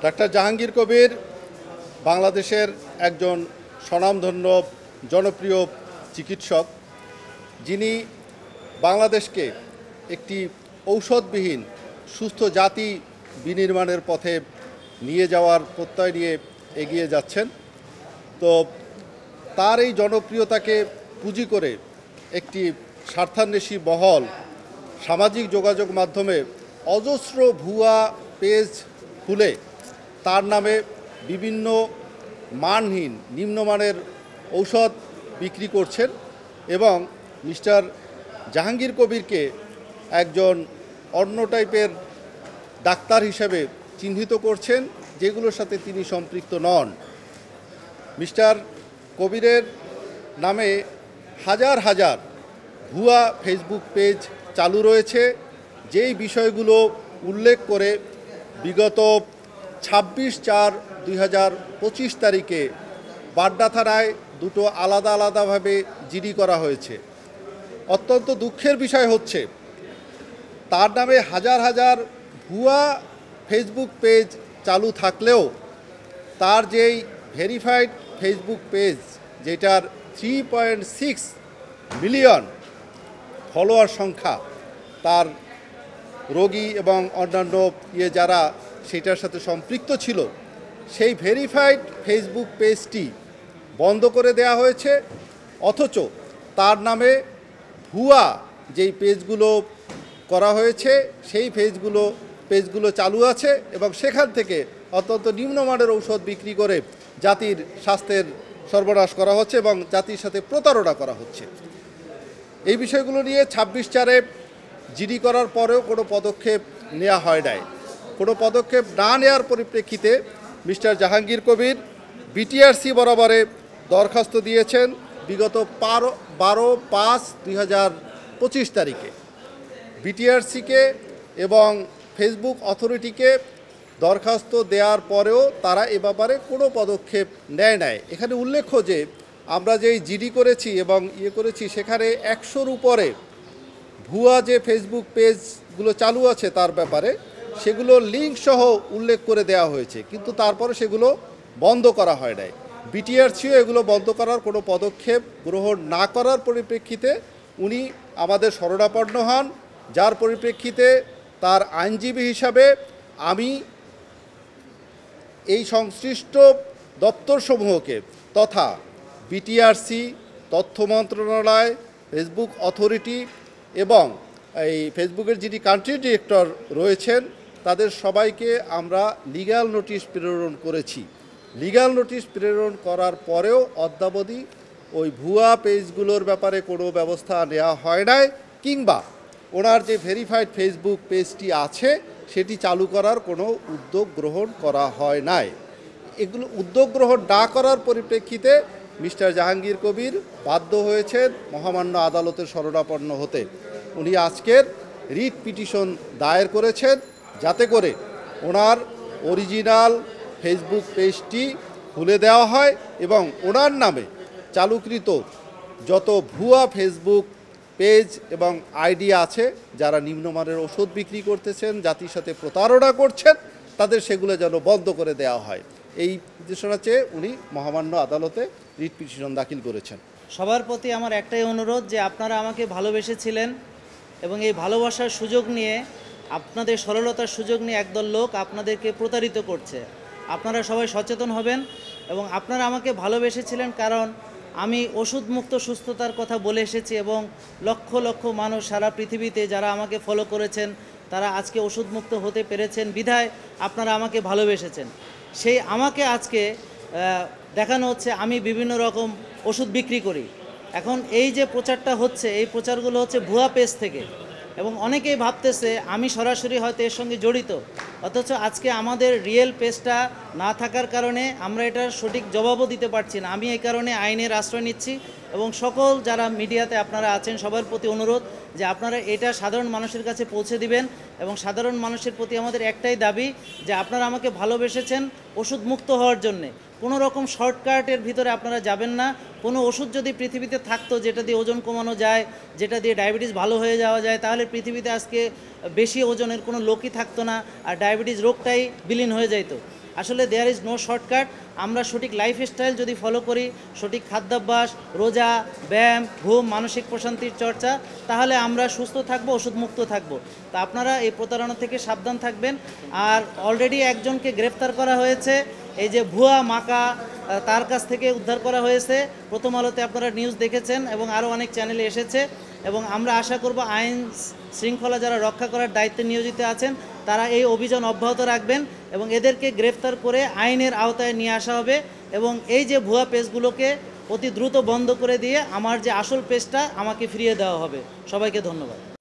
Doctor Jahangir Kabir বাংলাদেশের একজন স্বনামধন্য জনপ্রিয় চিকিৎসক, যিনি বাংলাদেশকে একটি ঔষধবিহীন সুস্থ জাতি বিনির্মাণের পথে নিয়ে যাওয়ার প্রত্যয় নিয়ে এগিয়ে যাচ্ছেন। তো তার এই জনপ্রিয়তাকে পুঁজি করে একটি স্বার্থান্বেষী মহল সামাজিক যোগাযোগ মাধ্যমে অজস্র ভুয়া পেজ খুলে তার নামে বিভিন্ন মানহীন নিম্নমানের ঔষধ বিক্রি করছেন এবং মিস্টার জাহাঙ্গীর কবিরকে একজন অন্য টাইপের ডাক্তার হিসেবে চিহ্নিত করছেন, যেগুলোর সাথে তিনি সম্পৃক্ত নন। মিস্টার কবিরের নামে হাজার হাজার ভুয়া ফেসবুক পেজ চালু রয়েছে, যেই বিষয়গুলো উল্লেখ করে বিগত 26/4/2025 তারিখে বাড্ডা থানায় দুটো আলাদা আলাদাভাবে জিডি করা হয়েছে। অত্যন্ত দুঃখের বিষয় হচ্ছে, তার নামে হাজার হাজার ভুয়া ফেসবুক পেজ চালু থাকলেও তার যেই ভেরিফাইড ফেসবুক পেজ, যেটার 3.6 মিলিয়ন ফলোয়ার সংখ্যা, তার রোগী এবং অন্যান্য যারা সেটার সাথে সম্পৃক্ত ছিল, সেই ভেরিফাইড ফেসবুক পেজটি বন্ধ করে দেওয়া হয়েছে। অথচ তার নামে ভুয়া যেই পেজগুলো করা হয়েছে সেই পেজগুলো চালু আছে এবং সেখান থেকে অত্যন্ত নিম্নমানের ঔষধ বিক্রি করে জাতির স্বাস্থ্যের সর্বনাশ করা হচ্ছে এবং জাতির সাথে প্রতারণা করা হচ্ছে। এই বিষয়গুলো নিয়ে 26/4-এ জিডি করার পরেও কোনো পদক্ষেপ নেওয়া হয় নাই। কোনো পদক্ষেপ না নেওয়ার পরিপ্রেক্ষিতে মিস্টার জাহাঙ্গীর কবির বিটিআরসি বরাবরে দরখাস্ত দিয়েছেন বিগত 12/5/2025 তারিখে। বিটিআরসিকে এবং ফেসবুক অথরিটিকে দরখাস্ত দেওয়ার পরেও তারা এ ব্যাপারে কোনো পদক্ষেপ নেয় নাই। এখানে উল্লেখ্য যে আমরা যেই জিডি করেছি এবং করেছি, সেখানে 100-র উপরে ভুয়া যে ফেসবুক পেজগুলো চালু আছে তার ব্যাপারে সেগুলো লিঙ্ক সহ উল্লেখ করে দেওয়া হয়েছে, কিন্তু তারপরে সেগুলো বন্ধ করা হয় নাই। বিটিআরসিও এগুলো বন্ধ করার কোনো পদক্ষেপ গ্রহণ না করার পরিপ্রেক্ষিতে উনি আমাদের শরণাপন্ন হন, যার পরিপ্রেক্ষিতে তার আইনজীবী হিসাবে আমি এই সংশ্লিষ্ট দপ্তরসমূহকে তথা বিটিআরসি, তথ্য মন্ত্রণালয়, ফেসবুক অথরিটি এবং এই ফেসবুকের যিনি কান্ট্রি ডিরেক্টর রয়েছেন তাদের সবাইকে আমরা লিগ্যাল নোটিশ প্রেরণ করেছি। লিগ্যাল নোটিশ প্রেরণ করার পরেও অদ্যাবধি ওই ভুয়া পেজগুলোর ব্যাপারে কোনো ব্যবস্থা নেওয়া হয় নাই, কিংবা ওনার যে ভেরিফাইড ফেসবুক পেজটি আছে সেটি চালু করার কোনো উদ্যোগ গ্রহণ করা হয় নাই। এগুলো উদ্যোগ গ্রহণ না করার পরিপ্রেক্ষিতে মিস্টার জাহাঙ্গীর কবির বাধ্য হয়েছেন মহামান্য আদালতের শরণাপন্ন হতে। উনি আজকের রিট পিটিশন দায়ের করেছেন যাতে করে ওনার অরিজিনাল ফেসবুক পেজটি খুলে দেওয়া হয় এবং ওনার নামে চালুকৃত যত ভুয়া ফেসবুক পেজ এবং আইডি আছে, যারা নিম্নমানের ওষুধ বিক্রি করতেছেন, জাতির সাথে প্রতারণা করছেন, তাদের সেগুলো যেন বন্ধ করে দেওয়া হয়। এই নির্দেশনা চেয়ে উনি মহামান্য আদালতে রিট পিটিশন দাখিল করেছেন। সবার প্রতি আমার একটাই অনুরোধ যে আপনারা আমাকে ভালোবেসেছিলেন এবং এই ভালোবাসার সুযোগ নিয়ে, আপনাদের সরলতার সুযোগ নিয়ে একদল লোক আপনাদেরকে প্রতারিত করছে। আপনারা সবাই সচেতন হবেন এবং আপনারা আমাকে ভালোবেসেছিলেন কারণ আমি ওষুধমুক্ত সুস্থতার কথা বলে এসেছি এবং লক্ষ লক্ষ মানুষ সারা পৃথিবীতে যারা আমাকে ফলো করেছেন তারা আজকে ওষুধমুক্ত হতে পেরেছেন বিধায় আপনারা আমাকে ভালোবেসেছেন। সেই আমাকে আজকে দেখানো হচ্ছে আমি বিভিন্ন রকম ওষুধ বিক্রি করি। এখন এই যে প্রচারটা হচ্ছে, এই প্রচারগুলো হচ্ছে ভুয়া পেজ থেকে এবং অনেকেই ভাবতেছে আমি সরাসরি হয়তো এর সঙ্গে জড়িত, অথচ আজকে আমাদের রিয়েল পেজটা না থাকার কারণে আমরা এটার সঠিক জবাবও দিতে পারছি না। আমি এই কারণে আইনের আশ্রয় নিচ্ছি এবং সকল যারা মিডিয়াতে আপনারা আছেন সবার প্রতি অনুরোধ যে আপনারা এটা সাধারণ মানুষের কাছে পৌঁছে দিবেন এবং সাধারণ মানুষের প্রতি আমাদের একটাই দাবি যে আপনারা আমাকে ভালোবেসেছেন ওষুধ মুক্ত হওয়ার জন্যে। কোনো রকম শর্টকাটের ভিতরে আপনারা যাবেন না। কোনো ওষুধ যদি পৃথিবীতে থাকতো যেটা দিয়ে ওজন কমানো যায়, যেটা দিয়ে ডায়াবেটিস ভালো হয়ে যাওয়া যায়, তাহলে পৃথিবীতে আজকে বেশি ওজনের কোনো লোকই থাকতো না আর ডায়াবেটিস রোগটাই বিলীন হয়ে যেত। আসলে দেয়ার ইজ নো শর্টকাট। আমরা সঠিক লাইফস্টাইল যদি ফলো করি, সঠিক খাদ্যাভ্যাস, রোজা, ব্যায়াম, ঘুম, মানসিক প্রশান্তির চর্চা, তাহলে আমরা সুস্থ থাকবো, ওষুধমুক্ত থাকবো। তা আপনারা এই প্রতারণা থেকে সাবধান থাকবেন। আর অলরেডি একজনকে গ্রেফতার করা হয়েছে, এই যে ভুয়া মাকা, তার কাছ থেকে উদ্ধার করা হয়েছে। প্রথম আলোতে আপনারা নিউজ দেখেছেন এবং আরও অনেক চ্যানেলে এসেছে। এবং আমরা আশা করব আইন শৃঙ্খলা যারা রক্ষা করার দায়িত্বে নিয়োজিত আছেন তারা এই অভিযান অব্যাহত রাখবেন এবং এদেরকে গ্রেফতার করে আইনের আওতায় নিয়ে আসা হবে। এবং এই যে ভুয়া পেজগুলোকে অতি দ্রুত বন্ধ করে দিয়ে আমার যে আসল পেজটা আমাকে ফিরিয়ে দেওয়া হবে। সবাইকে ধন্যবাদ।